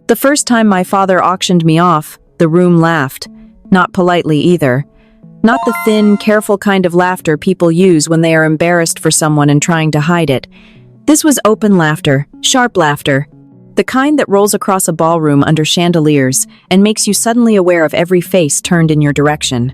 The first time my father auctioned me off, the room laughed. Not politely either. Not the thin, careful kind of laughter people use when they are embarrassed for someone and trying to hide it. This was open laughter, sharp laughter. The kind that rolls across a ballroom under chandeliers and makes you suddenly aware of every face turned in your direction.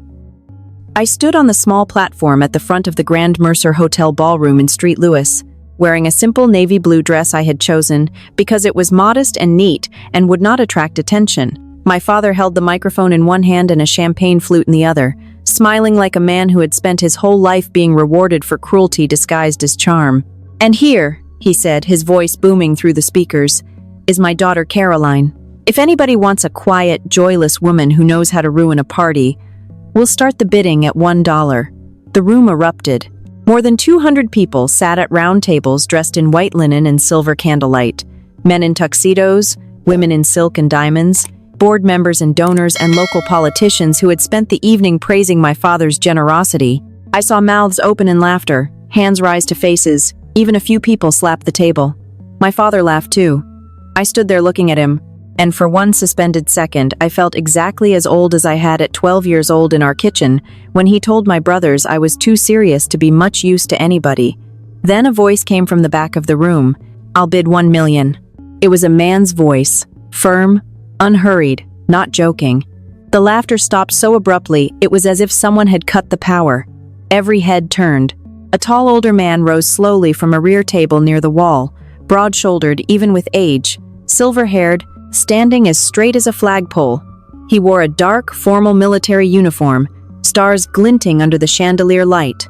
I stood on the small platform at the front of the Grand Mercer Hotel ballroom in St. Louis, wearing a simple navy blue dress I had chosen because it was modest and neat and would not attract attention. My father held the microphone in one hand and a champagne flute in the other, smiling like a man who had spent his whole life being rewarded for cruelty disguised as charm. "And here," he said, his voice booming through the speakers, "is my daughter Caroline. If anybody wants a quiet, joyless woman who knows how to ruin a party, we'll start the bidding at $1. The room erupted. More than 200 people sat at round tables dressed in white linen and silver candlelight. Men in tuxedos, women in silk and diamonds, board members and donors and local politicians who had spent the evening praising my father's generosity. I saw mouths open in laughter, hands rise to faces, even a few people slapped the table. My father laughed too. I stood there looking at him, and for one suspended second, I felt exactly as old as I had at 12 years old in our kitchen when he told my brothers I was too serious to be much use to anybody. Then a voice came from the back of the room. "I'll bid 1 million. It was a man's voice, firm, unhurried, not joking. The laughter stopped so abruptly, it was as if someone had cut the power. Every head turned. A tall older man rose slowly from a rear table near the wall, broad-shouldered even with age, silver-haired, standing as straight as a flagpole. He wore a dark, formal military uniform, stars glinting under the chandelier light.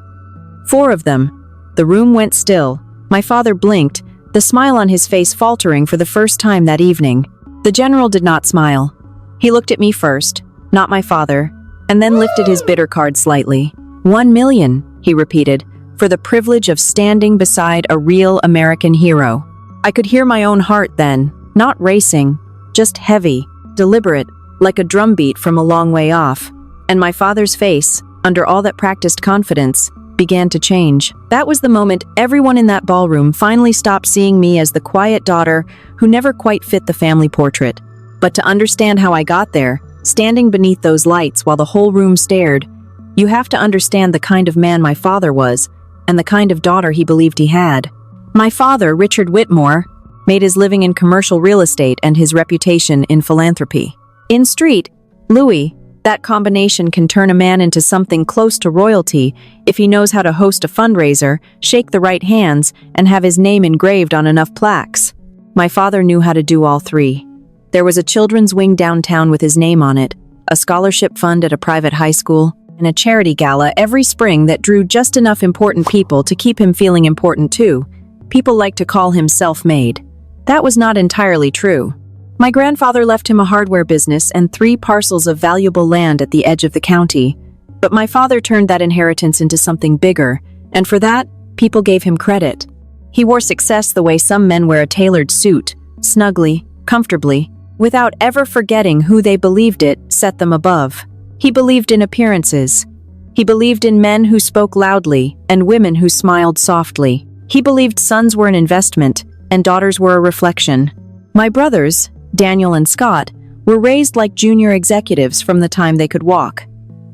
4 of them. The room went still. My father blinked, the smile on his face faltering for the first time that evening. The general did not smile. He looked at me first, not my father, and then lifted his bidder card slightly. 1 million, he repeated, for the privilege of standing beside a real American hero. I could hear my own heart then, not racing, just heavy, deliberate, like a drumbeat from a long way off. And my father's face, under all that practiced confidence, began to change. That was the moment everyone in that ballroom finally stopped seeing me as the quiet daughter who never quite fit the family portrait. But to understand how I got there, standing beneath those lights while the whole room stared, you have to understand the kind of man my father was and the kind of daughter he believed he had. My father, Richard Whitmore, made his living in commercial real estate and his reputation in philanthropy. In St. Louis, that combination can turn a man into something close to royalty if he knows how to host a fundraiser, shake the right hands, and have his name engraved on enough plaques. My father knew how to do all 3. There was a children's wing downtown with his name on it, a scholarship fund at a private high school, and a charity gala every spring that drew just enough important people to keep him feeling important too. People like to call him self-made. That was not entirely true. My grandfather left him a hardware business and 3 parcels of valuable land at the edge of the county. But my father turned that inheritance into something bigger, and for that, people gave him credit. He wore success the way some men wear a tailored suit, snugly, comfortably, without ever forgetting who they believed it set them above. He believed in appearances. He believed in men who spoke loudly and women who smiled softly. He believed sons were an investment and daughters were a reflection. My brothers, Daniel and Scott, were raised like junior executives from the time they could walk.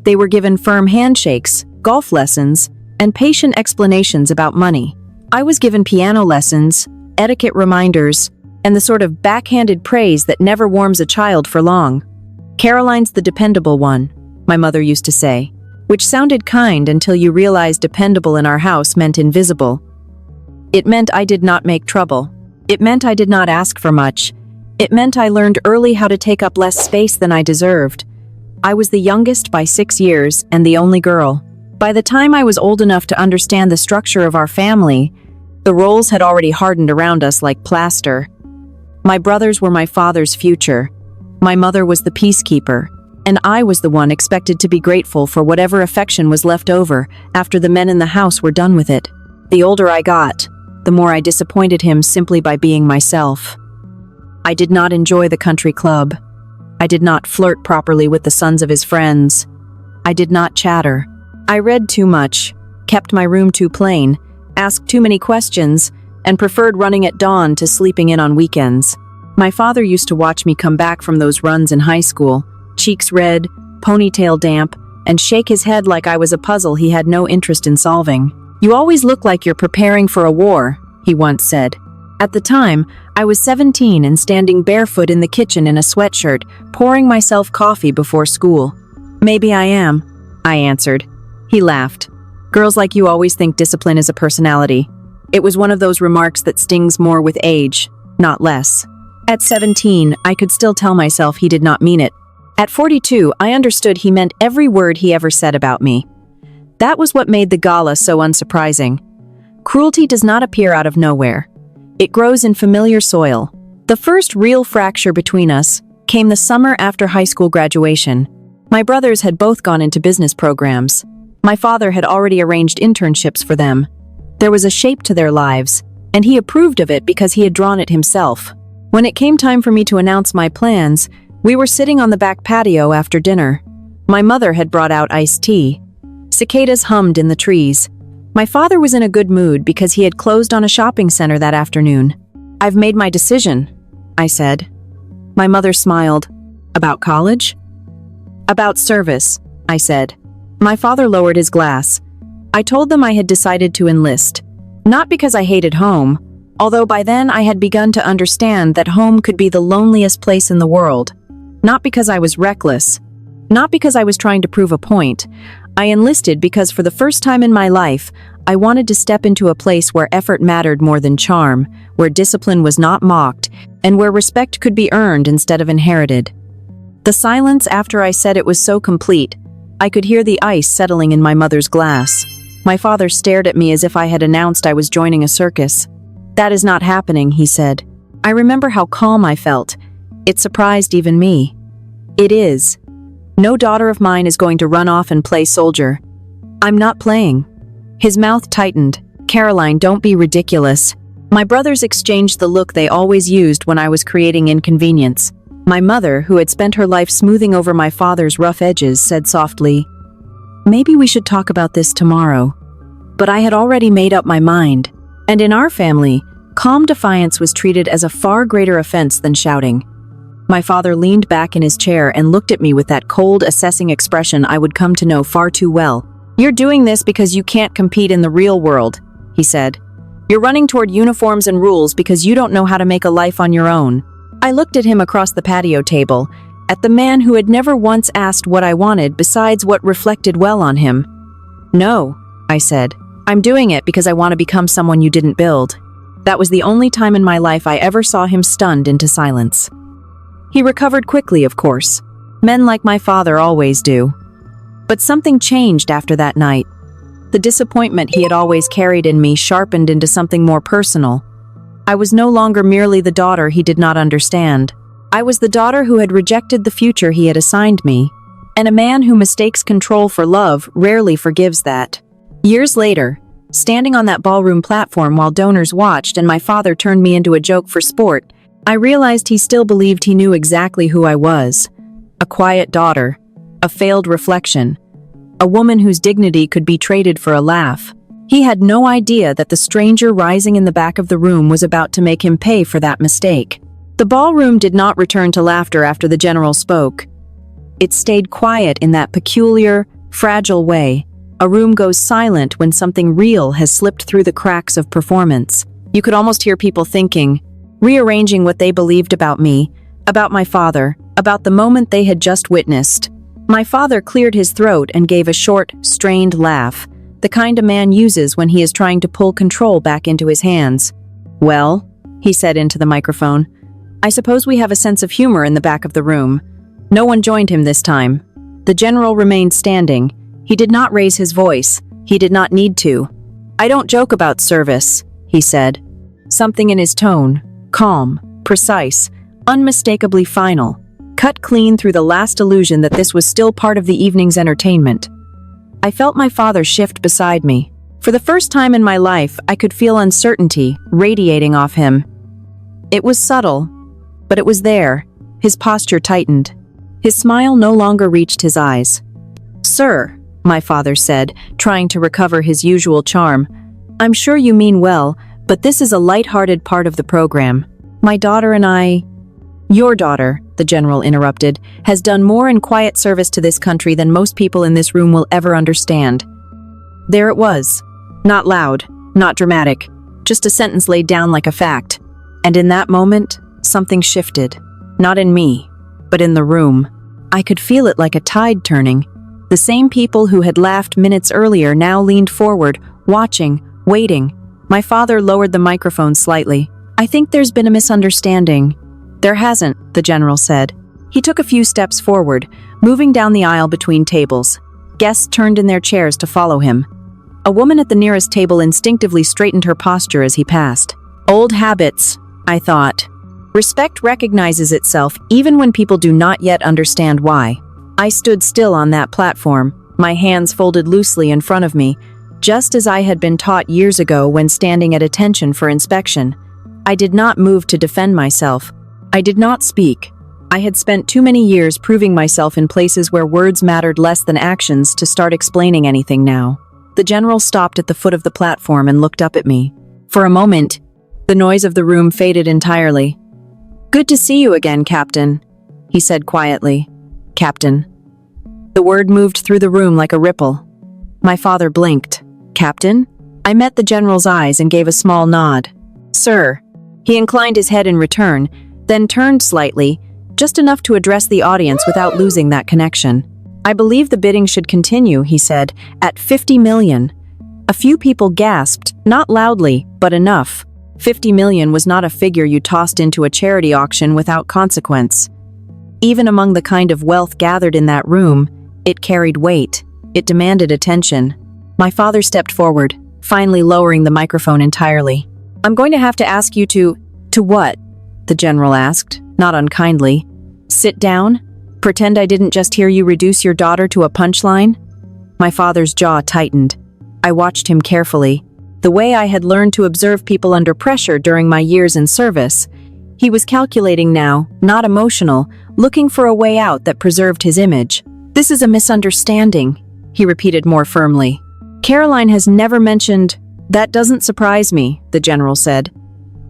They were given firm handshakes, golf lessons, and patient explanations about money. I was given piano lessons, etiquette reminders, and the sort of backhanded praise that never warms a child for long. "Caroline's the dependable one," my mother used to say, which sounded kind until you realized dependable in our house meant invisible. It meant I did not make trouble. It meant I did not ask for much. It meant I learned early how to take up less space than I deserved. I was the youngest by 6 years and the only girl. By the time I was old enough to understand the structure of our family, the roles had already hardened around us like plaster. My brothers were my father's future. My mother was the peacekeeper, and I was the one expected to be grateful for whatever affection was left over after the men in the house were done with it. The older I got, the more I disappointed him simply by being myself. I did not enjoy the country club. I did not flirt properly with the sons of his friends. I did not chatter. I read too much, kept my room too plain, asked too many questions, and preferred running at dawn to sleeping in on weekends. My father used to watch me come back from those runs in high school, cheeks red, ponytail damp, and shake his head like I was a puzzle he had no interest in solving. "You always look like you're preparing for a war," he once said. At the time, I was 17 and standing barefoot in the kitchen in a sweatshirt, pouring myself coffee before school. "Maybe I am," I answered. He laughed. "Girls like you always think discipline is a personality." It was one of those remarks that stings more with age, not less. At 17, I could still tell myself he did not mean it. At 42, I understood he meant every word he ever said about me. That was what made the gala so unsurprising. Cruelty does not appear out of nowhere. It grows in familiar soil. The first real fracture between us came the summer after high school graduation. My brothers had both gone into business programs. My father had already arranged internships for them. There was a shape to their lives, and he approved of it because he had drawn it himself. When it came time for me to announce my plans, we were sitting on the back patio after dinner. My mother had brought out iced tea. Cicadas hummed in the trees. My father was in a good mood because he had closed on a shopping center that afternoon. "I've made my decision," I said. My mother smiled. "About college?" "About service," I said. My father lowered his glass. I told them I had decided to enlist. Not because I hated home, although by then I had begun to understand that home could be the loneliest place in the world. Not because I was reckless. Not because I was trying to prove a point. I enlisted because for the first time in my life, I wanted to step into a place where effort mattered more than charm, where discipline was not mocked, and where respect could be earned instead of inherited. The silence after I said it was so complete. I could hear the ice settling in my mother's glass. My father stared at me as if I had announced I was joining a circus. "That is not happening," he said. I remember how calm I felt. It surprised even me. "It is. No daughter of mine is going to run off and play soldier. I'm not playing." His mouth tightened. "Caroline, don't be ridiculous." My brothers exchanged the look they always used when I was creating inconvenience. My mother, who had spent her life smoothing over my father's rough edges, said softly, "Maybe we should talk about this tomorrow." But I had already made up my mind. And in our family, calm defiance was treated as a far greater offense than shouting. My father leaned back in his chair and looked at me with that cold, assessing expression I would come to know far too well. "You're doing this because you can't compete in the real world," he said. "You're running toward uniforms and rules because you don't know how to make a life on your own." I looked at him across the patio table, at the man who had never once asked what I wanted besides what reflected well on him. "No," I said. "I'm doing it because I want to become someone you didn't build." That was the only time in my life I ever saw him stunned into silence. He recovered quickly, of course. Men like my father always do. But something changed after that night. The disappointment he had always carried in me sharpened into something more personal. I was no longer merely the daughter he did not understand. I was the daughter who had rejected the future he had assigned me. And a man who mistakes control for love rarely forgives that. Years later, standing on that ballroom platform while donors watched and my father turned me into a joke for sport, I realized he still believed he knew exactly who I was. A quiet daughter, a failed reflection, a woman whose dignity could be traded for a laugh. He had no idea that the stranger rising in the back of the room was about to make him pay for that mistake. The ballroom did not return to laughter after the general spoke. It stayed quiet in that peculiar, fragile way. A room goes silent when something real has slipped through the cracks of performance. You could almost hear people thinking, rearranging what they believed about me, about my father, about the moment they had just witnessed. My father cleared his throat and gave a short, strained laugh, the kind a man uses when he is trying to pull control back into his hands. "Well," he said into the microphone, "I suppose we have a sense of humor in the back of the room." No one joined him this time. The general remained standing. He did not raise his voice. He did not need to. "I don't joke about service," he said. Something in his tone, calm, precise, unmistakably final, cut clean through the last illusion that this was still part of the evening's entertainment. I felt my father shift beside me. For the first time in my life, I could feel uncertainty radiating off him. It was subtle, but it was there. His posture tightened. His smile no longer reached his eyes. "Sir," my father said, trying to recover his usual charm, "I'm sure you mean well, but this is a light-hearted part of the program. My daughter and I, Your daughter, the general interrupted, has done more in quiet service to this country than most people in this room will ever understand. There it was. Not loud, not dramatic, just a sentence laid down like a fact. And in that moment, something shifted. Not in me, but in the room. I could feel it like a tide turning. The same people who had laughed minutes earlier now leaned forward, watching, waiting. My father lowered the microphone slightly. I think there's been a misunderstanding. There hasn't, the general said. He took a few steps forward, moving down the aisle between tables. Guests turned in their chairs to follow him. A woman at the nearest table instinctively straightened her posture as he passed. Old habits, I thought. Respect recognizes itself even when people do not yet understand why. I stood still on that platform, my hands folded loosely in front of me, just as I had been taught years ago when standing at attention for inspection. I did not move to defend myself. I did not speak. I had spent too many years proving myself in places where words mattered less than actions to start explaining anything now. The general stopped at the foot of the platform and looked up at me. For a moment, the noise of the room faded entirely. "Good to see you again, Captain," he said quietly. "Captain." The word moved through the room like a ripple. My father blinked. "Captain?" I met the general's eyes and gave a small nod. "Sir." He inclined his head in return, then turned slightly, just enough to address the audience without losing that connection. "I believe the bidding should continue," he said, "at 50 million. A few people gasped, not loudly, but enough. 50 million was not a figure you tossed into a charity auction without consequence. Even among the kind of wealth gathered in that room, it carried weight. It demanded attention. My father stepped forward, finally lowering the microphone entirely. "I'm going to have to ask you to what?" the general asked, not unkindly. "Sit down? Pretend I didn't just hear you reduce your daughter to a punchline?" My father's jaw tightened. I watched him carefully. The way I had learned to observe people under pressure during my years in service. He was calculating now, not emotional, looking for a way out that preserved his image. "This is a misunderstanding," he repeated more firmly. "Caroline has never mentioned—" "That doesn't surprise me," the general said.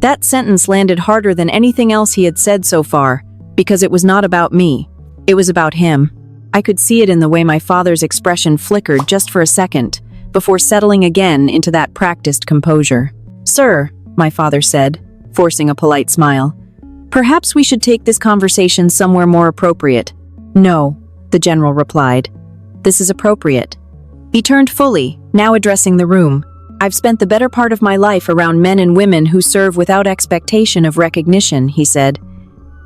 That sentence landed harder than anything else he had said so far, because it was not about me. It was about him. I could see it in the way my father's expression flickered just for a second, before settling again into that practiced composure. "Sir," my father said, forcing a polite smile, "perhaps we should take this conversation somewhere more appropriate." "No," the general replied. "This is appropriate." He turned fully, now addressing the room. "I've spent the better part of my life around men and women who serve without expectation of recognition," he said.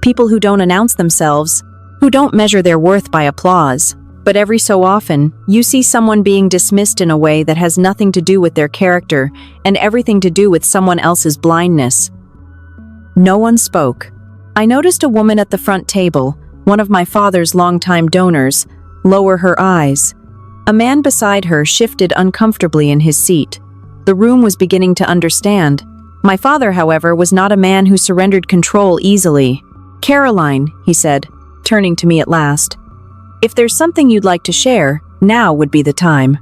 "People who don't announce themselves, who don't measure their worth by applause. But every so often, you see someone being dismissed in a way that has nothing to do with their character and everything to do with someone else's blindness." No one spoke. I noticed a woman at the front table, one of my father's longtime donors, lower her eyes. A man beside her shifted uncomfortably in his seat. The room was beginning to understand. My father, however, was not a man who surrendered control easily. "Caroline," he said, turning to me at last, "if there's something you'd like to share, now would be the time."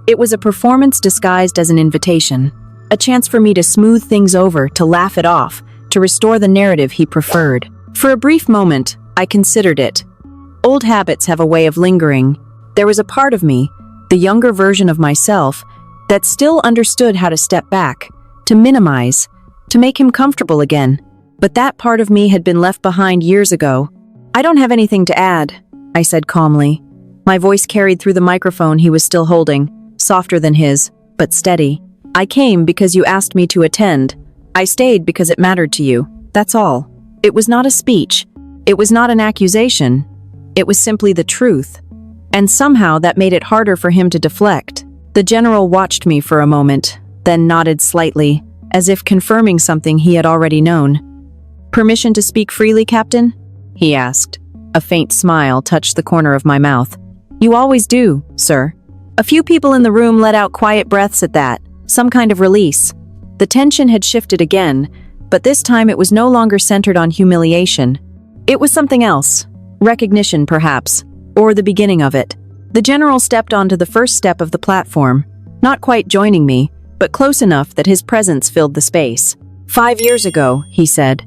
It was a performance disguised as an invitation, a chance for me to smooth things over, to laugh it off, to restore the narrative he preferred. For a brief moment, I considered it. Old habits have a way of lingering. There was a part of me, the younger version of myself, that still understood how to step back, to minimize, to make him comfortable again. But that part of me had been left behind years ago. "I don't have anything to add," I said calmly. My voice carried through the microphone he was still holding, softer than his, but steady. "I came because you asked me to attend. I stayed because it mattered to you. That's all." It was not a speech. It was not an accusation. It was simply the truth. And somehow that made it harder for him to deflect. The general watched me for a moment, then nodded slightly, as if confirming something he had already known. "Permission to speak freely, Captain?" he asked. A faint smile touched the corner of my mouth. "You always do, sir." A few people in the room let out quiet breaths at that, some kind of release. The tension had shifted again, but this time it was no longer centered on humiliation. It was something else. Recognition, perhaps, or the beginning of it. The general stepped onto the first step of the platform, not quite joining me, but close enough that his presence filled the space. "5 years ago," he said,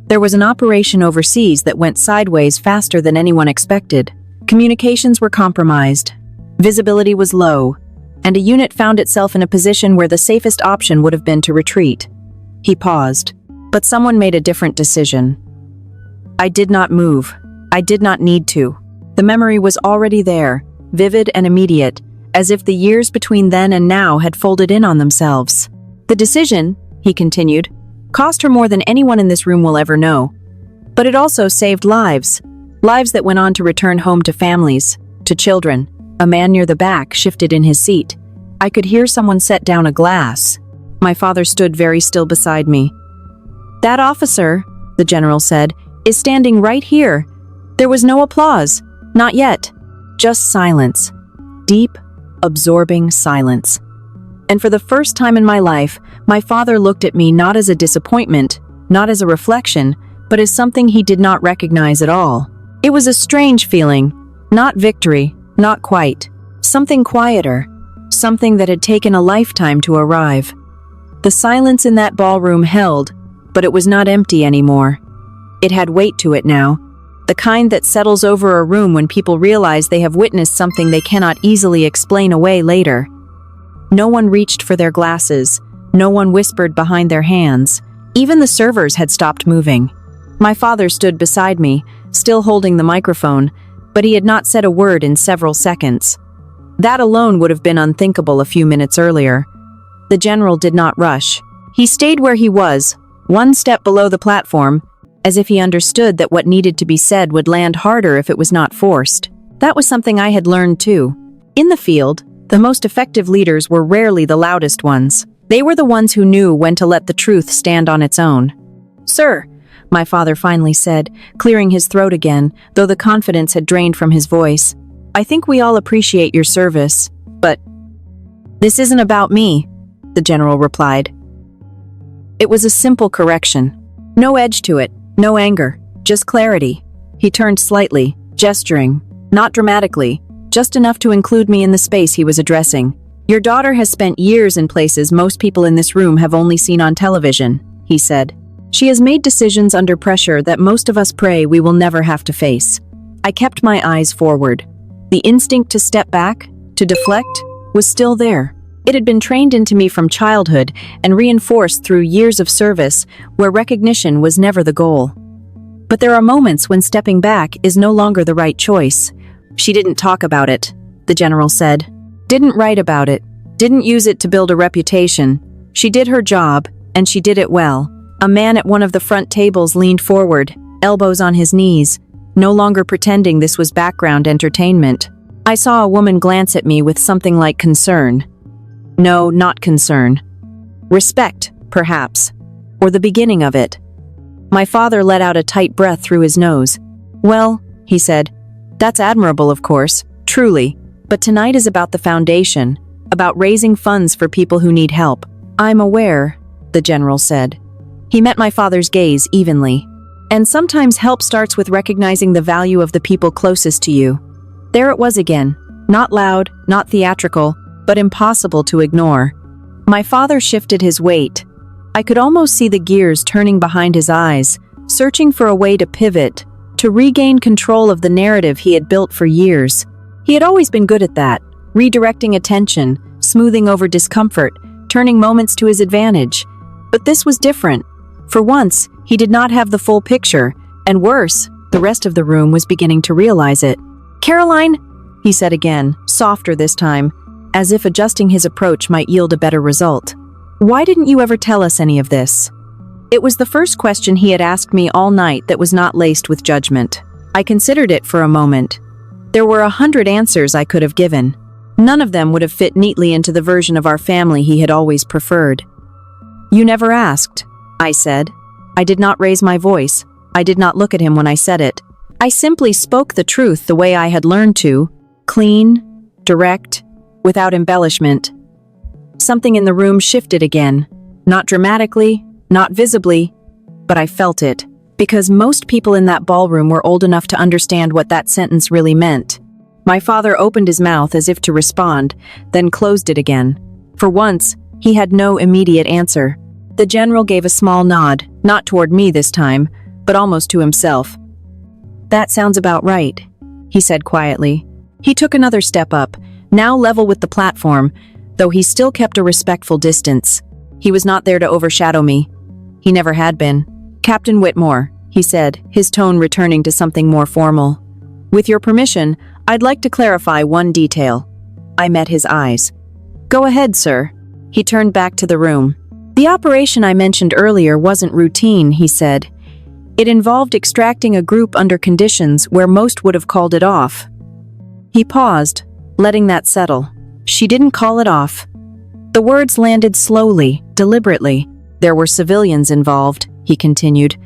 There was an operation overseas that went sideways faster than anyone expected. Communications were compromised. Visibility was low, and a unit found itself in a position where the safest option would have been to retreat. He paused, but someone made a different decision. I did not move. I did not need to. The memory was already there, vivid and immediate, as if the years between then and now had folded in on themselves. The decision, he continued, cost her more than anyone in this room will ever know. But it also saved lives. Lives that went on to return home to families, to children. A man near the back shifted in his seat. I could hear someone set down a glass. My father stood very still beside me. That officer, the general said, is standing right here. There was no applause. Not yet. Just silence. Deep, absorbing silence. And for the first time in my life, my father looked at me not as a disappointment, not as a reflection, but as something he did not recognize at all. It was a strange feeling. Not victory, not quite. Something quieter. Something that had taken a lifetime to arrive. The silence in that ballroom held, but it was not empty anymore. It had weight to it now. The kind that settles over a room when people realize they have witnessed something they cannot easily explain away later. No one reached for their glasses. No one whispered behind their hands. Even the servers had stopped moving. My father stood beside me, still holding the microphone, but he had not said a word in several seconds. That alone would have been unthinkable a few minutes earlier. The general did not rush. He stayed where he was, one step below the platform, as if he understood that what needed to be said would land harder if it was not forced. That was something I had learned too. In the field, the most effective leaders were rarely the loudest ones. They were the ones who knew when to let the truth stand on its own. Sir, my father finally said, clearing his throat again, though the confidence had drained from his voice. I think we all appreciate your service, but this isn't about me, the general replied. It was a simple correction. No edge to it, no anger, just clarity. He turned slightly, gesturing, not dramatically, just enough to include me in the space he was addressing. Your daughter has spent years in places most people in this room have only seen on television, he said. She has made decisions under pressure that most of us pray we will never have to face. I kept my eyes forward. The instinct to step back, to deflect, was still there. It had been trained into me from childhood and reinforced through years of service where recognition was never the goal. But there are moments when stepping back is no longer the right choice. She didn't talk about it, the general said. Didn't write about it. Didn't use it to build a reputation. She did her job, and she did it well. A man at one of the front tables leaned forward, elbows on his knees, no longer pretending this was background entertainment. I saw a woman glance at me with something like concern. No, not concern. Respect, perhaps, or the beginning of it. My father let out a tight breath through his nose. Well, he said, that's admirable, of course, truly, but tonight is about the foundation, about raising funds for people who need help. I'm aware, the general said. He met my father's gaze evenly. And sometimes help starts with recognizing the value of the people closest to you. There it was again, not loud, not theatrical, but impossible to ignore. My father shifted his weight. I could almost see the gears turning behind his eyes, searching for a way to pivot, to regain control of the narrative he had built for years. He had always been good at that, redirecting attention, smoothing over discomfort, turning moments to his advantage. But this was different. For once, he did not have the full picture, and worse, the rest of the room was beginning to realize it. Caroline, he said again, softer this time, as if adjusting his approach might yield a better result. Why didn't you ever tell us any of this? It was the first question he had asked me all night that was not laced with judgment. I considered it for a moment. There were 100 answers I could have given. None of them would have fit neatly into the version of our family he had always preferred. You never asked, I said. I did not raise my voice. I did not look at him when I said it. I simply spoke the truth the way I had learned to, clean, direct, without embellishment. Something in the room shifted again, not dramatically, not visibly, but I felt it, because most people in that ballroom were old enough to understand what that sentence really meant. My father opened his mouth as if to respond, then closed it again. For once, he had no immediate answer. The general gave a small nod, not toward me this time, but almost to himself. "That sounds about right," he said quietly. He took another step up, now level with the platform, though he still kept a respectful distance. He was not there to overshadow me. He never had been. "Captain Whitmore," he said, his tone returning to something more formal. "With your permission, I'd like to clarify one detail." I met his eyes. "Go ahead, sir." He turned back to the room. "The operation I mentioned earlier wasn't routine," he said. "It involved extracting a group under conditions where most would have called it off." He paused, letting that settle. "She didn't call it off." The words landed slowly, deliberately. "There were civilians involved," he continued,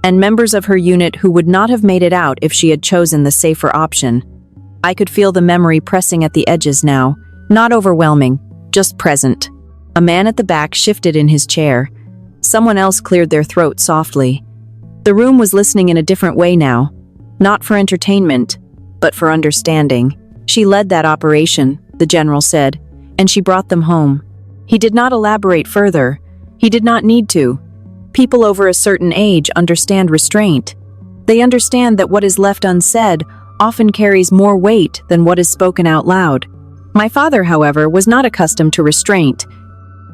"and members of her unit who would not have made it out if she had chosen the safer option." I could feel the memory pressing at the edges now, not overwhelming, just present. A man at the back shifted in his chair. Someone else cleared their throat softly. The room was listening in a different way now, not for entertainment, but for understanding. "She led that operation," the general said, "and she brought them home." He did not elaborate further. He did not need to. People over a certain age understand restraint. They understand that what is left unsaid often carries more weight than what is spoken out loud. My father, however, was not accustomed to restraint.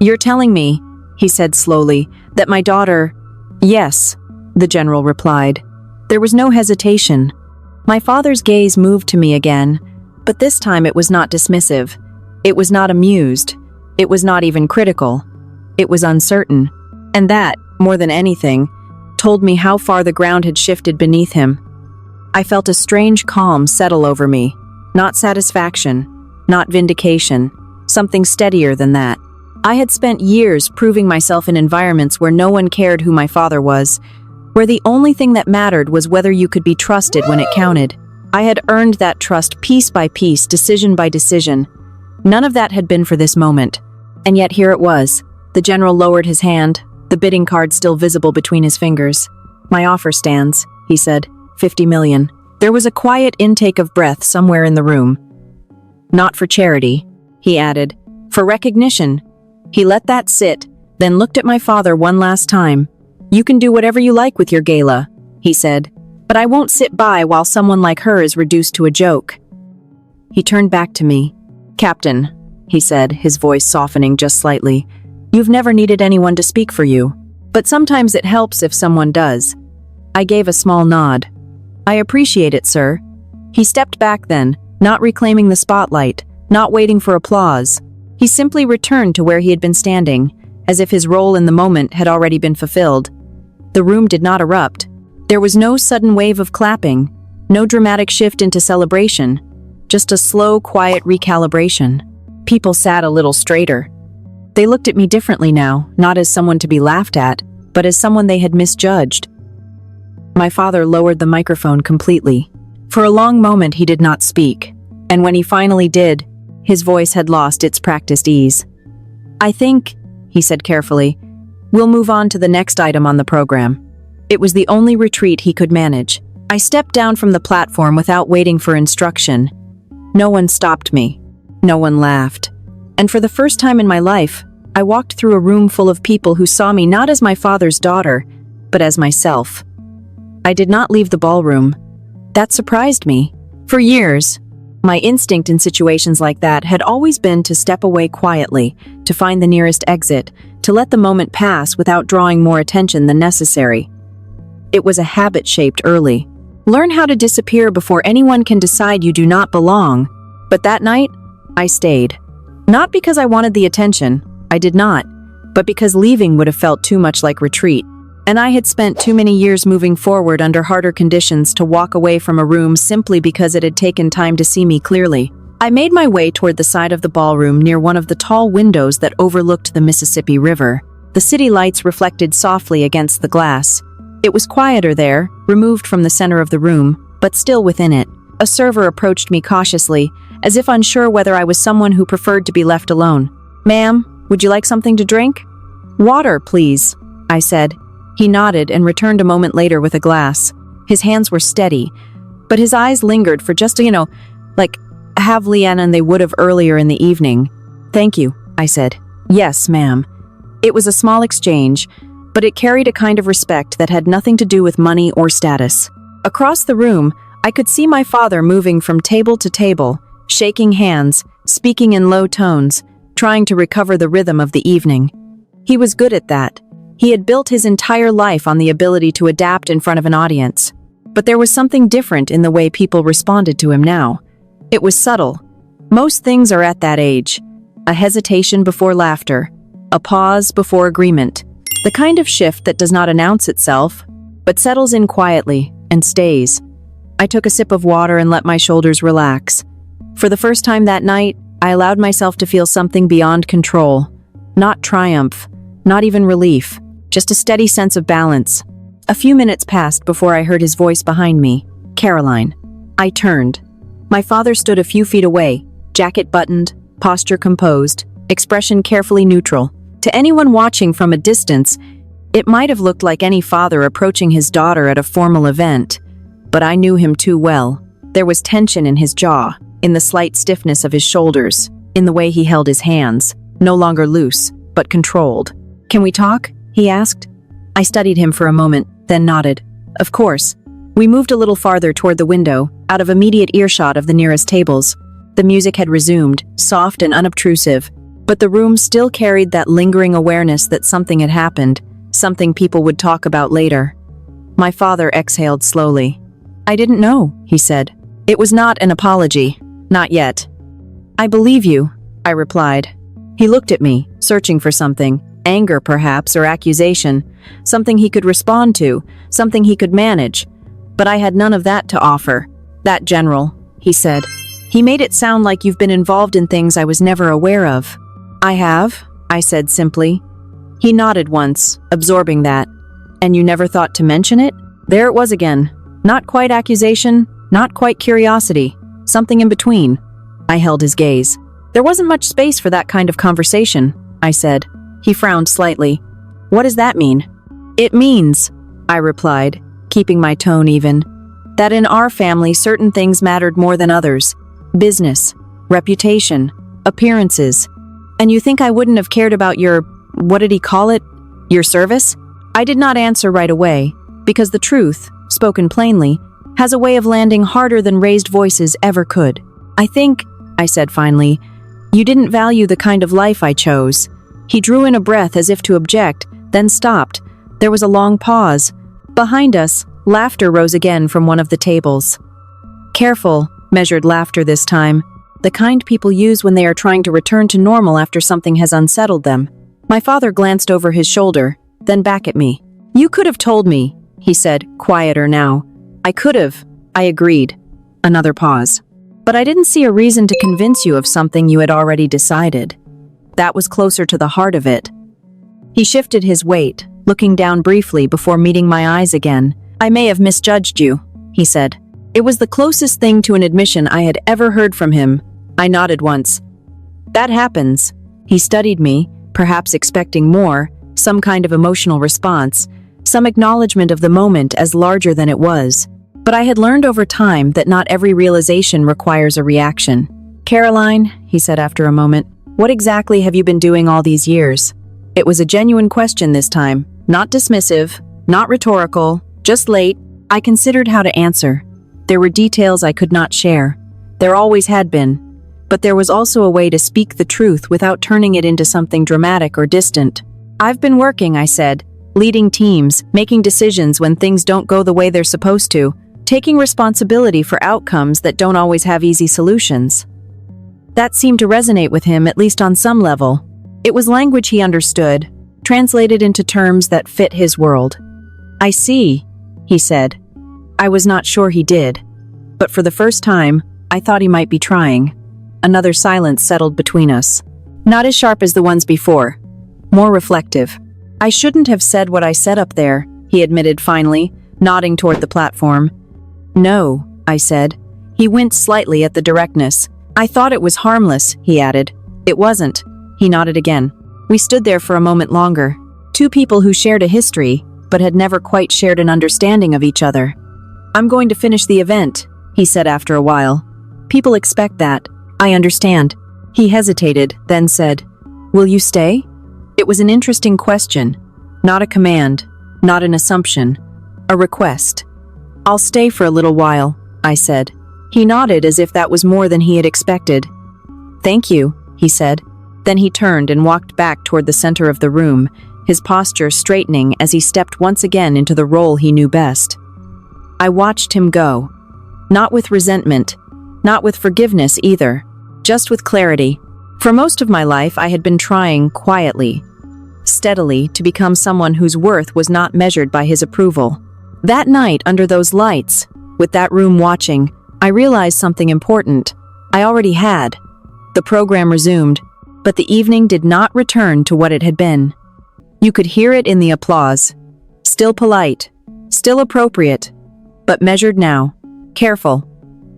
"You're telling me," he said slowly, "that my daughter—" "Yes," the general replied. There was no hesitation. My father's gaze moved to me again, but this time it was not dismissive. It was not amused. It was not even critical. It was uncertain. And that, more than anything, told me how far the ground had shifted beneath him. I felt a strange calm settle over me. Not satisfaction, not vindication, something steadier than that. I had spent years proving myself in environments where no one cared who my father was, where the only thing that mattered was whether you could be trusted when it counted. I had earned that trust piece by piece, decision by decision. None of that had been for this moment. And yet here it was. The general lowered his hand, the bidding card still visible between his fingers. "My offer stands," he said. 50 million. There was a quiet intake of breath somewhere in the room. "Not for charity," he added. "For recognition." He let that sit, then looked at my father one last time. "You can do whatever you like with your gala," he said, "but I won't sit by while someone like her is reduced to a joke." He turned back to me. "Captain," he said, his voice softening just slightly, "you've never needed anyone to speak for you, but sometimes it helps if someone does." I gave a small nod. "I appreciate it, sir." He stepped back then, not reclaiming the spotlight, not waiting for applause. He simply returned to where he had been standing, as if his role in the moment had already been fulfilled. The room did not erupt. There was no sudden wave of clapping, no dramatic shift into celebration, just a slow, quiet recalibration. People sat a little straighter. They looked at me differently now, not as someone to be laughed at, but as someone they had misjudged. My father lowered the microphone completely. For a long moment he did not speak, and when he finally did, his voice had lost its practiced ease. "I think," he said carefully, "we'll move on to the next item on the program." It was the only retreat he could manage. I stepped down from the platform without waiting for instruction. No one stopped me. No one laughed. And for the first time in my life, I walked through a room full of people who saw me not as my father's daughter, but as myself. I did not leave the ballroom. That surprised me. For years, my instinct in situations like that had always been to step away quietly, to find the nearest exit, to let the moment pass without drawing more attention than necessary. It was a habit shaped early. Learn how to disappear before anyone can decide you do not belong. But that night, I stayed. Not because I wanted the attention, I did not, but because leaving would have felt too much like retreat. And I had spent too many years moving forward under harder conditions to walk away from a room simply because it had taken time to see me clearly. I made my way toward the side of the ballroom near one of the tall windows that overlooked the Mississippi River. The city lights reflected softly against the glass. It was quieter there, removed from the center of the room, but still within it. A server approached me cautiously, as if unsure whether I was someone who preferred to be left alone. "Ma'am, would you like something to drink?" "Water, please," I said. He nodded and returned a moment later with a glass. His hands were steady, but his eyes lingered for just, like half Leanna they would have earlier in the evening. "Thank you," I said. "Yes, ma'am." It was a small exchange, but it carried a kind of respect that had nothing to do with money or status. Across the room, I could see my father moving from table to table, shaking hands, speaking in low tones, trying to recover the rhythm of the evening. He was good at that. He had built his entire life on the ability to adapt in front of an audience. But there was something different in the way people responded to him now. It was subtle. Most things are at that age. A hesitation before laughter, a pause before agreement. The kind of shift that does not announce itself, but settles in quietly and stays. I took a sip of water and let my shoulders relax. For the first time that night, I allowed myself to feel something beyond control. Not triumph, not even relief, just a steady sense of balance. A few minutes passed before I heard his voice behind me. Caroline. I turned. My father stood a few feet away, jacket buttoned, posture composed, expression carefully neutral. To anyone watching from a distance, it might have looked like any father approaching his daughter at a formal event. But I knew him too well. There was tension in his jaw, in the slight stiffness of his shoulders, in the way he held his hands, no longer loose, but controlled. "Can we talk?" he asked. I studied him for a moment, then nodded. Of course. We moved a little farther toward the window, out of immediate earshot of the nearest tables. The music had resumed, soft and unobtrusive, but the room still carried that lingering awareness that something had happened, something people would talk about later. My father exhaled slowly. "I didn't know," he said. It was not an apology. Not yet. "I believe you," I replied. He looked at me, searching for something, anger perhaps, or accusation, something he could respond to, something he could manage. But I had none of that to offer. "That general," he said. He made it sound like you've been involved in things I was never aware of. "I have," I said simply. He nodded once, absorbing that. "And you never thought to mention it?" There it was again. Not quite accusation, not quite curiosity, something in between. I held his gaze. "There wasn't much space for that kind of conversation," I said. He frowned slightly. "What does that mean?" "It means," I replied, keeping my tone even, "that in our family certain things mattered more than others. Business, reputation, appearances. And you think I wouldn't have cared about your, what did he call it? Your service?" I did not answer right away, because the truth, spoken plainly, has a way of landing harder than raised voices ever could. "I think," I said finally, "you didn't value the kind of life I chose." He drew in a breath as if to object, then stopped. There was a long pause. Behind us, laughter rose again from one of the tables. Careful, measured laughter this time, the kind people use when they are trying to return to normal after something has unsettled them. My father glanced over his shoulder, then back at me. "You could have told me," he said, quieter now. "I could have," I agreed. Another pause. "But I didn't see a reason to convince you of something you had already decided." That was closer to the heart of it. He shifted his weight, looking down briefly before meeting my eyes again. "I may have misjudged you," he said. It was the closest thing to an admission I had ever heard from him. I nodded once. "That happens." He studied me, perhaps expecting more, some kind of emotional response, some acknowledgement of the moment as larger than it was. But I had learned over time that not every realization requires a reaction. "Caroline," he said after a moment, "what exactly have you been doing all these years?" It was a genuine question this time, not dismissive, not rhetorical, just late. I considered how to answer. There were details I could not share. There always had been. But there was also a way to speak the truth without turning it into something dramatic or distant. "I've been working," I said, "leading teams, making decisions when things don't go the way they're supposed to, taking responsibility for outcomes that don't always have easy solutions." That seemed to resonate with him, at least on some level. It was language he understood, translated into terms that fit his world. "I see," he said. I was not sure he did. But for the first time, I thought he might be trying. Another silence settled between us. Not as sharp as the ones before. More reflective. "I shouldn't have said what I said up there," he admitted finally, nodding toward the platform. "No," I said. He winced slightly at the directness. "I thought it was harmless," he added. "It wasn't." He nodded again. We stood there for a moment longer. Two people who shared a history, but had never quite shared an understanding of each other. "I'm going to finish the event," he said after a while. "People expect that." "I understand." He hesitated, then said, "Will you stay?" It was an interesting question. Not a command, not an assumption, a request. "I'll stay for a little while," I said. He nodded as if that was more than he had expected. "Thank you," he said. Then he turned and walked back toward the center of the room, his posture straightening as he stepped once again into the role he knew best. I watched him go. Not with resentment, not with forgiveness either, just with clarity. For most of my life, I had been trying quietly, steadily, to become someone whose worth was not measured by his approval. That night, under those lights, with that room watching, I realized something important. I already had. The program resumed, but the evening did not return to what it had been. You could hear it in the applause. Still polite, still appropriate, but measured now, careful.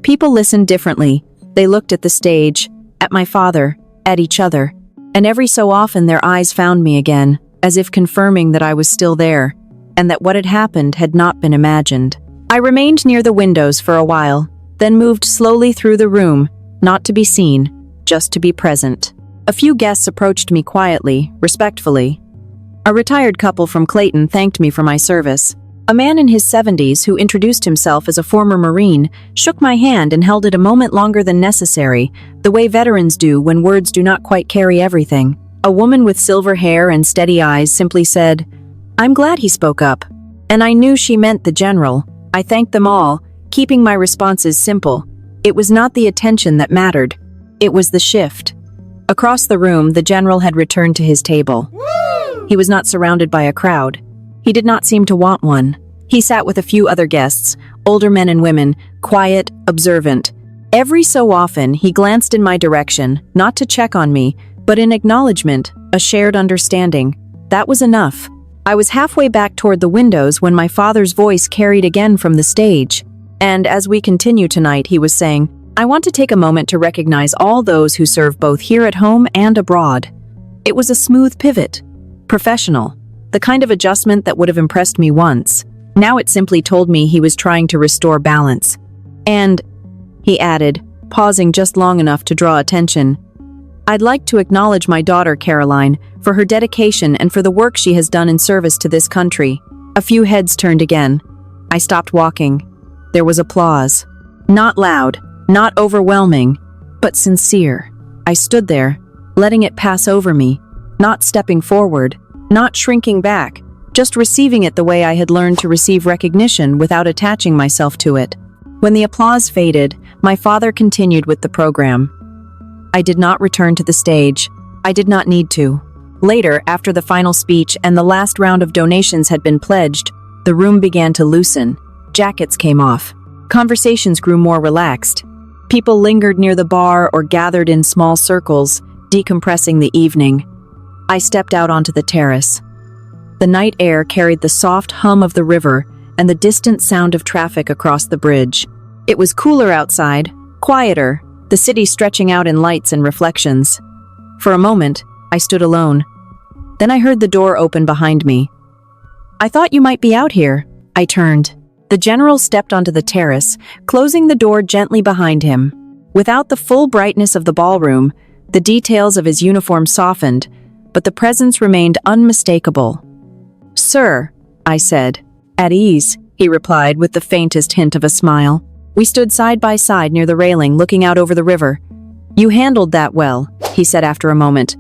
People listened differently. They looked at the stage, at my father, at each other, and every so often their eyes found me again, as if confirming that I was still there, and that what had happened had not been imagined. I remained near the windows for a while, then moved slowly through the room, not to be seen, just to be present. A few guests approached me quietly, respectfully. A retired couple from Clayton thanked me for my service. A man in his 70s who introduced himself as a former Marine shook my hand and held it a moment longer than necessary, the way veterans do when words do not quite carry everything. A woman with silver hair and steady eyes simply said, "I'm glad he spoke up." And I knew she meant the general. I thanked them all, keeping my responses simple. It was not the attention that mattered. It was the shift. Across the room, the general had returned to his table. He was not surrounded by a crowd. He did not seem to want one. He sat with a few other guests, older men and women, quiet, observant. Every so often, he glanced in my direction, not to check on me, but in acknowledgement, a shared understanding. That was enough. I was halfway back toward the windows when my father's voice carried again from the stage. And as we continue tonight, he was saying, "I want to take a moment to recognize all those who serve both here at home and abroad." It was a smooth pivot, professional, the kind of adjustment that would have impressed me once. Now it simply told me he was trying to restore balance. "And," he added, pausing just long enough to draw attention, "I'd like to acknowledge my daughter, Caroline, for her dedication and for the work she has done in service to this country." A few heads turned again. I stopped walking. There was applause. Not loud, not overwhelming, but sincere. I stood there, letting it pass over me, not stepping forward, not shrinking back, just receiving it the way I had learned to receive recognition without attaching myself to it. When the applause faded, my father continued with the program. I did not return to the stage. I did not need to. Later, after the final speech and the last round of donations had been pledged, the room began to loosen. Jackets came off. Conversations grew more relaxed. People lingered near the bar or gathered in small circles, decompressing the evening. I stepped out onto the terrace. The night air carried the soft hum of the river and the distant sound of traffic across the bridge. It was cooler outside, quieter, the city stretching out in lights and reflections. For a moment, I stood alone. Then I heard the door open behind me. "I thought you might be out here." I turned. The general stepped onto the terrace, closing the door gently behind him. Without the full brightness of the ballroom, the details of his uniform softened, but the presence remained unmistakable. "Sir," I said. "At ease," he replied with the faintest hint of a smile. We stood side by side near the railing, looking out over the river. "You handled that well," he said after a moment.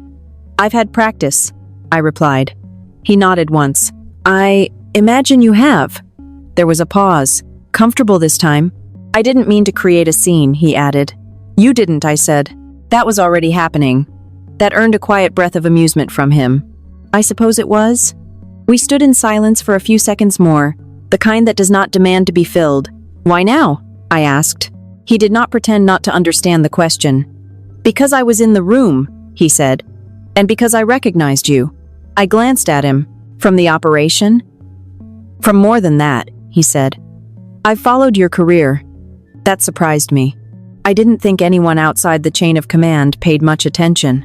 "I've had practice," I replied. He nodded once. "I imagine you have." There was a pause. "Comfortable this time?" "I didn't mean to create a scene," he added. "You didn't," I said. "That was already happening." That earned a quiet breath of amusement from him. "I suppose it was?" We stood in silence for a few seconds more, the kind that does not demand to be filled. "Why now?" I asked. He did not pretend not to understand the question. "Because I was in the room," he said, "and because I recognized you." I glanced at him. "From the operation?" "From more than that," he said. "I've followed your career." That surprised me. I didn't think anyone outside the chain of command paid much attention.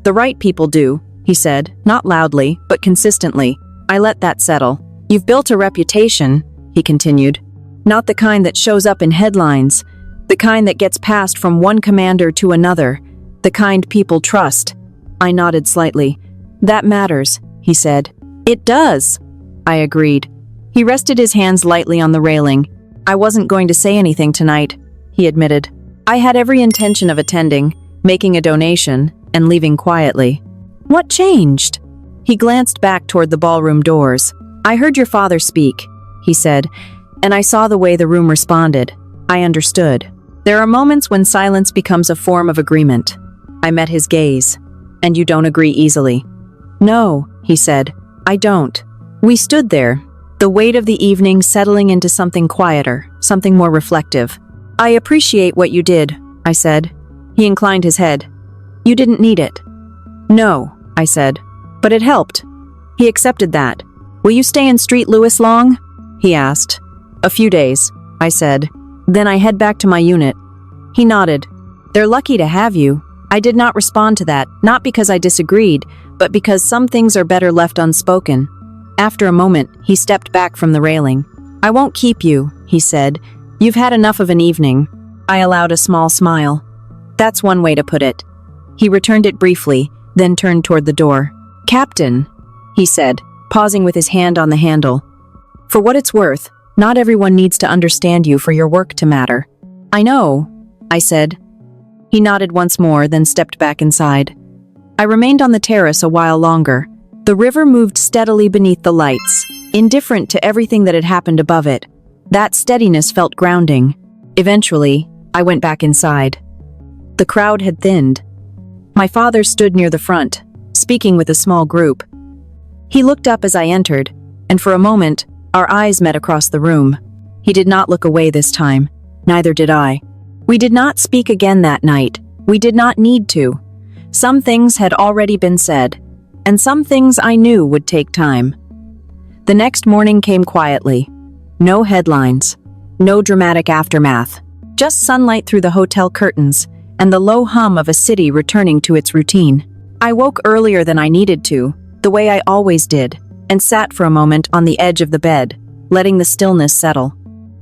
"The right people do," he said, not loudly, but consistently. I let that settle. "You've built a reputation," he continued. "Not the kind that shows up in headlines, the kind that gets passed from one commander to another, the kind people trust." I nodded slightly. "That matters," he said. It does, I agreed. He rested his hands lightly on the railing. I wasn't going to say anything tonight, he admitted. I had every intention of attending, making a donation, and leaving quietly. What changed? He glanced back toward the ballroom doors. I heard your father speak, he said, and I saw the way the room responded. I understood. There are moments when silence becomes a form of agreement. I met his gaze. And you don't agree easily. No, he said. I don't. We stood there, the weight of the evening settling into something quieter, something more reflective. I appreciate what you did, I said. He inclined his head. You didn't need it. No, I said. But it helped. He accepted that. Will you stay in Street Louis long? He asked. A few days, I said. Then I head back to my unit. He nodded. They're lucky to have you. I did not respond to that, not because I disagreed, but because some things are better left unspoken. After a moment, he stepped back from the railing. I won't keep you, he said. You've had enough of an evening. I allowed a small smile. That's one way to put it. He returned it briefly, then turned toward the door. Captain, he said, pausing with his hand on the handle. For what it's worth, not everyone needs to understand you for your work to matter. I know, I said. He nodded once more, then stepped back inside. I remained on the terrace a while longer. The river moved steadily beneath the lights, indifferent to everything that had happened above it. That steadiness felt grounding. Eventually, I went back inside. The crowd had thinned. My father stood near the front, speaking with a small group. He looked up as I entered, and for a moment, our eyes met across the room. He did not look away this time. Neither did I. We did not speak again that night. We did not need to. Some things had already been said, and some things I knew would take time. The next morning came quietly. No headlines, no dramatic aftermath, just sunlight through the hotel curtains and the low hum of a city returning to its routine. I woke earlier than I needed to, the way I always did, and sat for a moment on the edge of the bed, letting the stillness settle.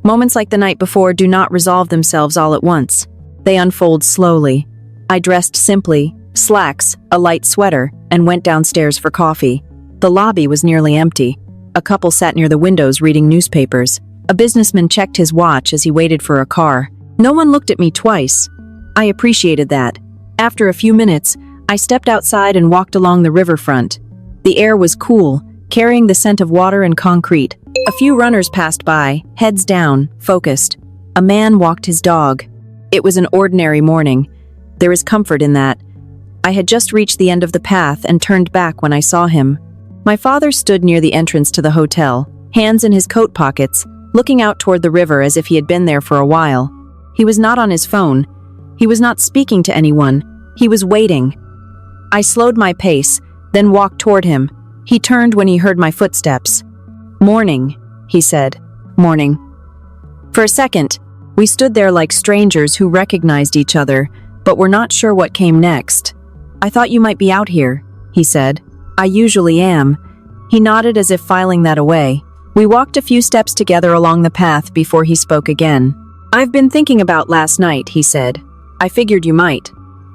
Moments like the night before do not resolve themselves all at once. They unfold slowly. I dressed simply, slacks, a light sweater, and went downstairs for coffee. The lobby was nearly empty. A couple sat near the windows reading newspapers. A businessman checked his watch as he waited for a car. No one looked at me twice. I appreciated that. After a few minutes, I stepped outside and walked along the riverfront. The air was cool, carrying the scent of water and concrete. A few runners passed by, heads down, focused. A man walked his dog. It was an ordinary morning. There is comfort in that. I had just reached the end of the path and turned back when I saw him. My father stood near the entrance to the hotel, hands in his coat pockets, looking out toward the river as if he had been there for a while. He was not on his phone. He was not speaking to anyone. He was waiting. I slowed my pace, then walked toward him. He turned when he heard my footsteps. Morning, he said. Morning. For a second, we stood there like strangers who recognized each other, but were not sure what came next. I thought you might be out here, he said. I usually am. He nodded as if filing that away. We walked a few steps together along the path before he spoke again. I've been thinking about last night, he said. I figured you might.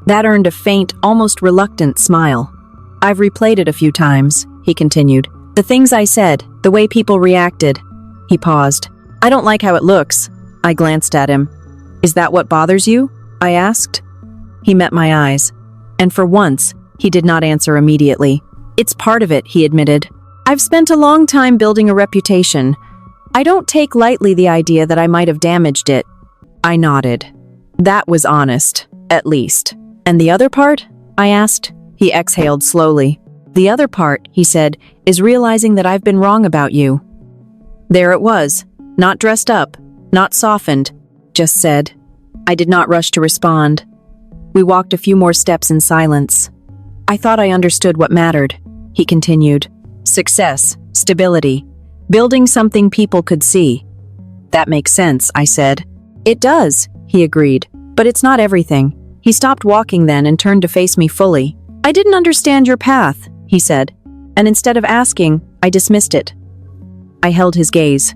That earned a faint, almost reluctant smile. I've replayed it a few times, he continued. The things I said, the way people reacted. He paused. I don't like how it looks. I glanced at him. Is that what bothers you? I asked. He met my eyes. And for once, he did not answer immediately. It's part of it, he admitted. I've spent a long time building a reputation. I don't take lightly the idea that I might have damaged it. I nodded. That was honest, at least. And the other part? I asked. He exhaled slowly. The other part, he said, is realizing that I've been wrong about you. There it was, not dressed up, not softened, just said. I did not rush to respond. We walked a few more steps in silence. I thought I understood what mattered, he continued. Success, stability, building something people could see. That makes sense, I said. It does, he agreed, but it's not everything. He stopped walking then and turned to face me fully. I didn't understand your path, he said, and instead of asking, I dismissed it. I held his gaze.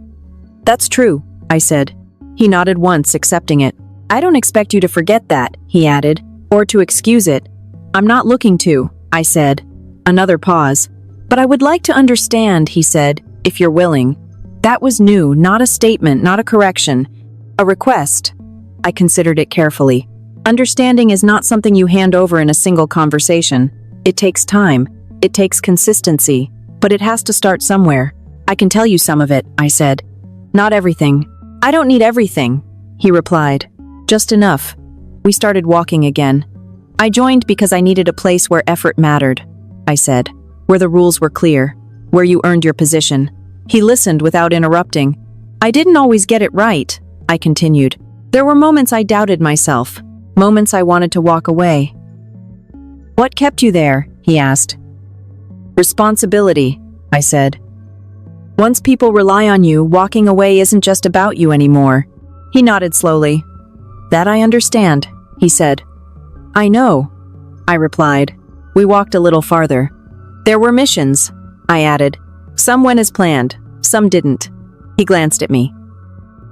That's true, I said. He nodded once, accepting it. I don't expect you to forget that, he added, or to excuse it. I'm not looking to, I said. Another pause. But I would like to understand, he said, if you're willing. That was new, not a statement, not a correction. A request. I considered it carefully. Understanding is not something you hand over in a single conversation. It takes time. It takes consistency. But it has to start somewhere. I can tell you some of it, I said. Not everything. I don't need everything, he replied. Just enough. We started walking again. I joined because I needed a place where effort mattered, I said. Where the rules were clear. Where you earned your position. He listened without interrupting. I didn't always get it right, I continued. There were moments I doubted myself. Moments I wanted to walk away. What kept you there? He asked. Responsibility, I said. Once people rely on you, walking away isn't just about you anymore. He nodded slowly. That I understand, he said. I know, I replied. We walked a little farther. There were missions, I added. Some went as planned, some didn't. He glanced at me.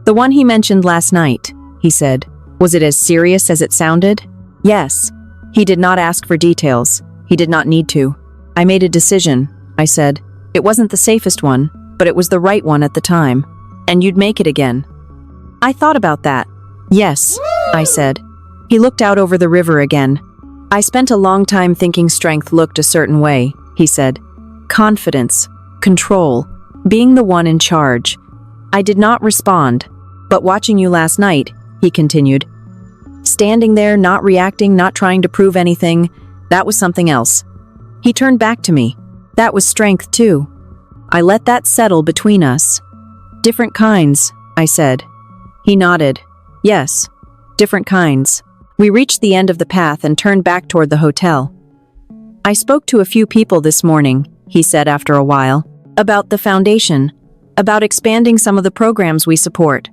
The one he mentioned last night, he said. Was it as serious as it sounded? Yes. He did not ask for details. He did not need to. I made a decision, I said. It wasn't the safest one, but it was the right one at the time. And you'd make it again. I thought about that. Yes, I said. He looked out over the river again. I spent a long time thinking strength looked a certain way, he said. Confidence, control, being the one in charge. I did not respond, but watching you last night, he continued. Standing there, not reacting, not trying to prove anything, that was something else. He turned back to me. That was strength too. I let that settle between us. Different kinds, I said. He nodded. Yes, different kinds. We reached the end of the path and turned back toward the hotel. I spoke to a few people this morning, he said after a while, about the foundation, about expanding some of the programs we support.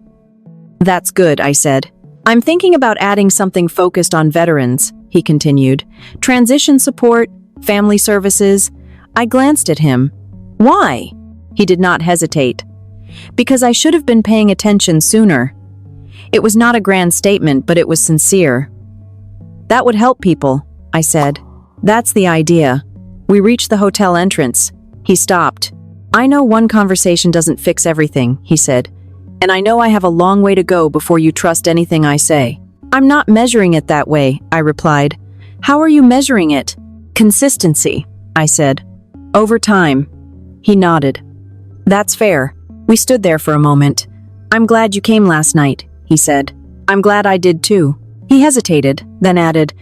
That's good, I said. I'm thinking about adding something focused on veterans, he continued. Transition support, family services. I glanced at him. Why? He did not hesitate. Because I should have been paying attention sooner. It was not a grand statement, but it was sincere. That would help people, I said. That's the idea. We reached the hotel entrance. He stopped. I know one conversation doesn't fix everything, he said. And I know I have a long way to go before you trust anything I say. I'm not measuring it that way, I replied. How are you measuring it? Consistency, I said. Over time. He nodded. That's fair. We stood there for a moment. I'm glad you came last night, he said. I'm glad I did too. He hesitated, then added,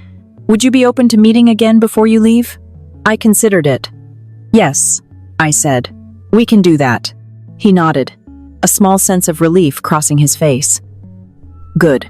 Would you be open to meeting again before you leave? I considered it. Yes, I said. We can do that. He nodded, a small sense of relief crossing his face. Good.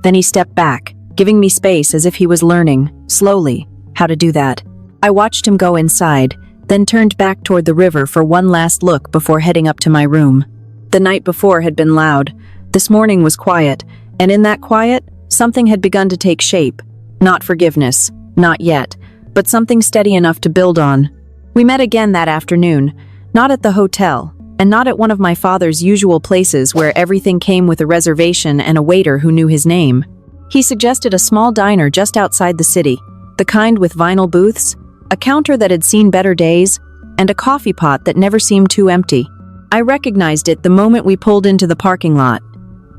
Then he stepped back, giving me space as if he was learning, slowly, how to do that. I watched him go inside, then turned back toward the river for one last look before heading up to my room. The night before had been loud. This morning was quiet, and in that quiet, something had begun to take shape. Not forgiveness, not yet, but something steady enough to build on. We met again that afternoon, not at the hotel, and not at one of my father's usual places where everything came with a reservation and a waiter who knew his name. He suggested a small diner just outside the city, the kind with vinyl booths, a counter that had seen better days, and a coffee pot that never seemed too empty. I recognized it the moment we pulled into the parking lot.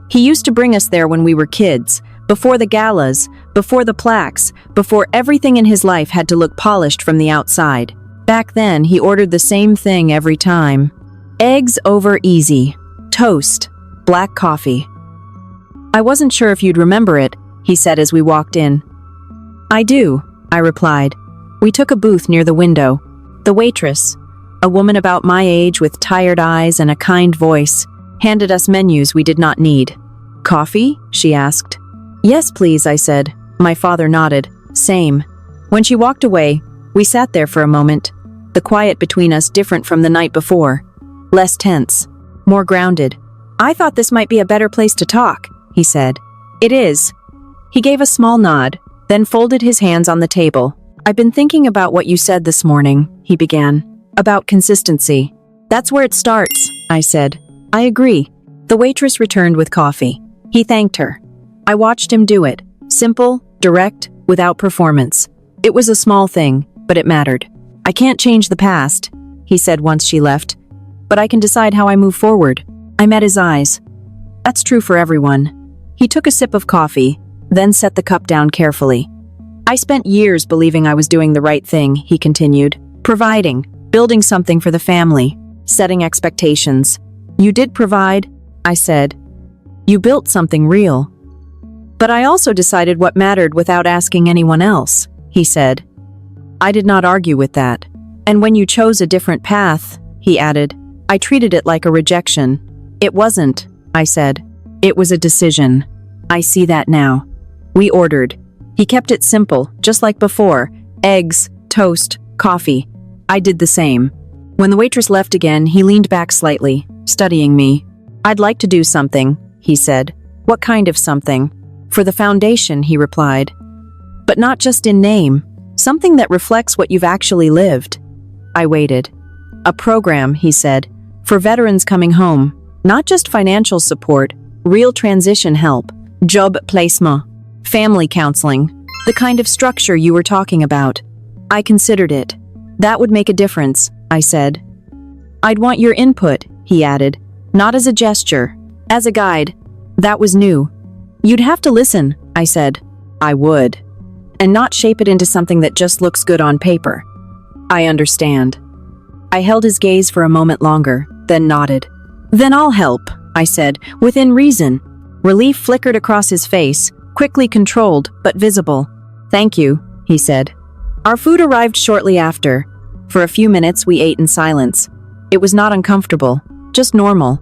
He used to bring us there when we were kids, before the galas, before the plaques, before everything in his life had to look polished from the outside. Back then, he ordered the same thing every time. Eggs over easy, toast, black coffee. I wasn't sure if you'd remember it, he said as we walked in. I do, I replied. We took a booth near the window. The waitress, a woman about my age with tired eyes and a kind voice, handed us menus we did not need. Coffee? She asked. Yes, please, I said. My father nodded. Same. When she walked away, we sat there for a moment, the quiet between us different from the night before. Less tense, more grounded. I thought this might be a better place to talk, he said. It is. He gave a small nod, then folded his hands on the table. I've been thinking about what you said this morning, he began. About consistency. That's where it starts, I said. I agree. The waitress returned with coffee. He thanked her. I watched him do it. Simple, direct, without performance. It was a small thing, but it mattered. I can't change the past, he said once she left. "But I can decide how I move forward." I met his eyes. "That's true for everyone." He took a sip of coffee, then set the cup down carefully. "I spent years believing I was doing the right thing," he continued. "Providing, building something for the family, setting expectations. You did provide," I said. "You built something real." "But I also decided what mattered without asking anyone else," he said. I did not argue with that. "And when you chose a different path," he added, "I treated it like a rejection." "It wasn't," I said. "It was a decision. I see that now." We ordered. He kept it simple, just like before. Eggs, toast, coffee. I did the same. When the waitress left again, he leaned back slightly, studying me. "I'd like to do something," he said. "What kind of something?" "For the foundation," he replied. "But not just in name. Something that reflects what you've actually lived." I waited. "A program," he said, "for veterans coming home. Not just financial support, real transition help, job placement, family counseling, the kind of structure you were talking about." I considered it. "That would make a difference," I said. "I'd want your input," he added, "not as a gesture, as a guide." That was new. "You'd have to listen," I said. "I would. And not shape it into something that just looks good on paper." "I understand." I held his gaze for a moment longer, then nodded. "Then I'll help," I said, "within reason." Relief flickered across his face, quickly controlled, but visible. "Thank you," he said. Our food arrived shortly after. For a few minutes, we ate in silence. It was not uncomfortable, just normal.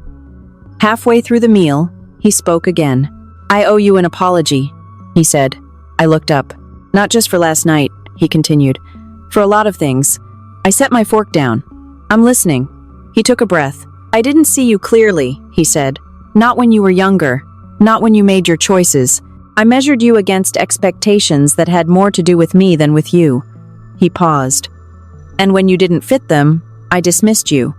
Halfway through the meal, he spoke again. "I owe you an apology," he said. I looked up. "Not just for last night," he continued. "For a lot of things." I set my fork down. "I'm listening." He took a breath. "I didn't see you clearly," he said. "Not when you were younger. Not when you made your choices. I measured you against expectations that had more to do with me than with you." He paused. "And when you didn't fit them, I dismissed you."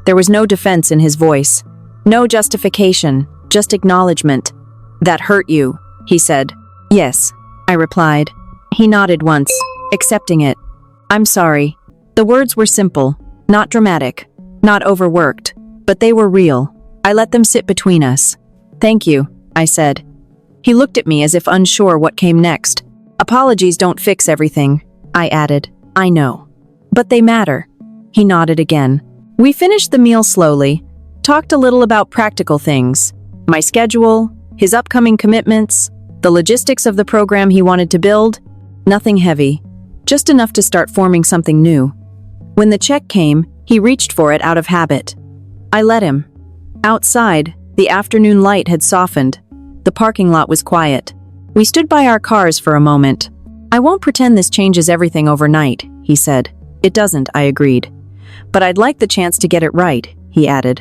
There was no defense in his voice. No justification, just acknowledgement. "That hurt you," he said. "Yes," I replied. He nodded once, accepting it. "I'm sorry." The words were simple, not dramatic, not overworked, but they were real. I let them sit between us. "Thank you," I said. He looked at me as if unsure what came next. "Apologies don't fix everything," I added. "I know. But they matter." He nodded again. We finished the meal slowly, talked a little about practical things. My schedule, his upcoming commitments, the logistics of the program he wanted to build. Nothing heavy, just enough to start forming something new. When the check came, he reached for it out of habit. I let him. Outside, the afternoon light had softened. The parking lot was quiet. We stood by our cars for a moment. "I won't pretend this changes everything overnight," he said. "It doesn't," I agreed. "But I'd like the chance to get it right," he added.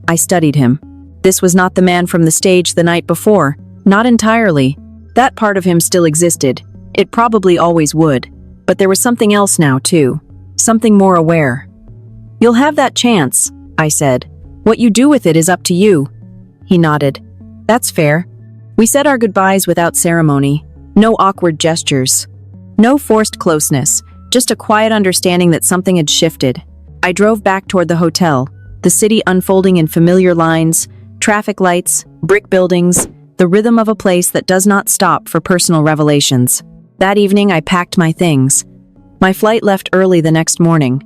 I studied him. This was not the man from the stage the night before. Not entirely. That part of him still existed. It probably always would. But there was something else now, too. Something more aware. "You'll have that chance," I said. "What you do with it is up to you." He nodded. "That's fair." We said our goodbyes without ceremony. No awkward gestures. No forced closeness. Just a quiet understanding that something had shifted. I drove back toward the hotel, the city unfolding in familiar lines, traffic lights, brick buildings, the rhythm of a place that does not stop for personal revelations. That evening, I packed my things. My flight left early the next morning.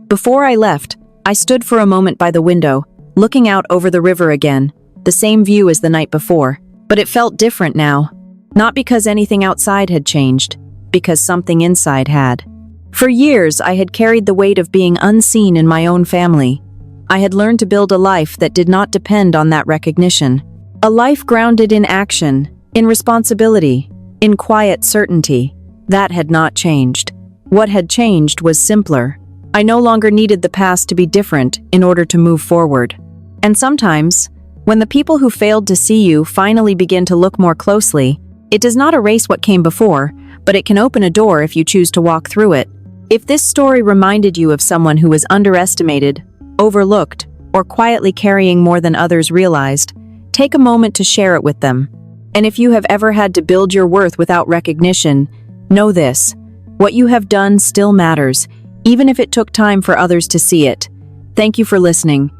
Before I left, I stood for a moment by the window, looking out over the river again, the same view as the night before. But it felt different now. Not because anything outside had changed, because something inside had. For years, I had carried the weight of being unseen in my own family. I had learned to build a life that did not depend on that recognition. A life grounded in action, in responsibility, in quiet certainty. That had not changed. What had changed was simpler. I no longer needed the past to be different in order to move forward. And sometimes, when the people who failed to see you finally begin to look more closely, it does not erase what came before, but it can open a door if you choose to walk through it. If this story reminded you of someone who was underestimated, overlooked, or quietly carrying more than others realized, take a moment to share it with them. And if you have ever had to build your worth without recognition, know this: what you have done still matters, even if it took time for others to see it. Thank you for listening.